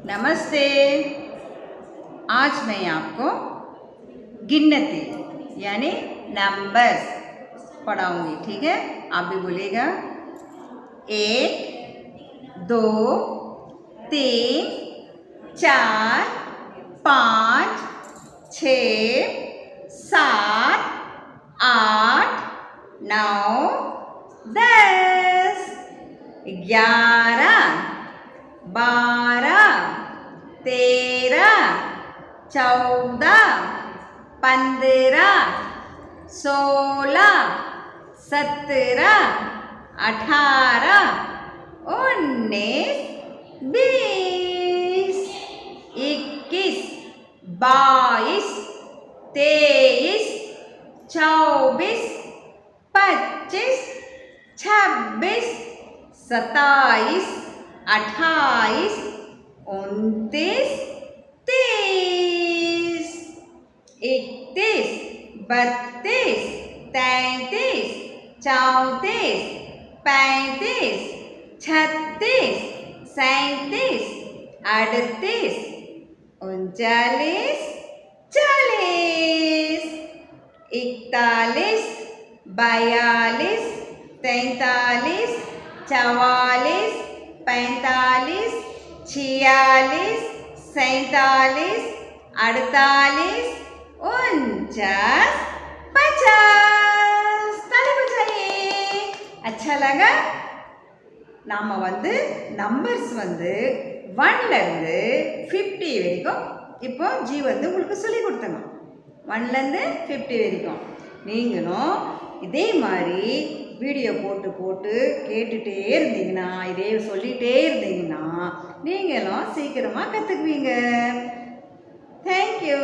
नमस्ते। आज मैं आपको गिनती यानी नंबर्स पढ़ाऊंगी, ठीक है। आप भी बोलिएगा। 1 2 3 4 5 6 7 8 9 10 11 12 13 14 15 16 17 18 19 20 21 22 23 24 25 26 27 28 29 30 31 32 33 34 35 36 37 38 39 40 41 42 43 44 45 46 47 48 49 50। ताली बजाइए। अच्छा लगा? நாம் நம்பர்ஸ் 1ல இருந்து 50 வரைக்கும் இப்போ ஜி உங்களுக்கு சொல்லி கொடுத்தோம். 1ல இருந்து 50 வரைக்கும் நீங்களும் இதே மாதிரி வீடியோ போட்டு கேட்டுட்டே இருந்தீங்கன்னா, இதே சொல்லிட்டே இருந்தீங்கன்னா நீங்களும் சீக்கிரமாக கற்றுக்குவீங்க. தேங்க்யூ.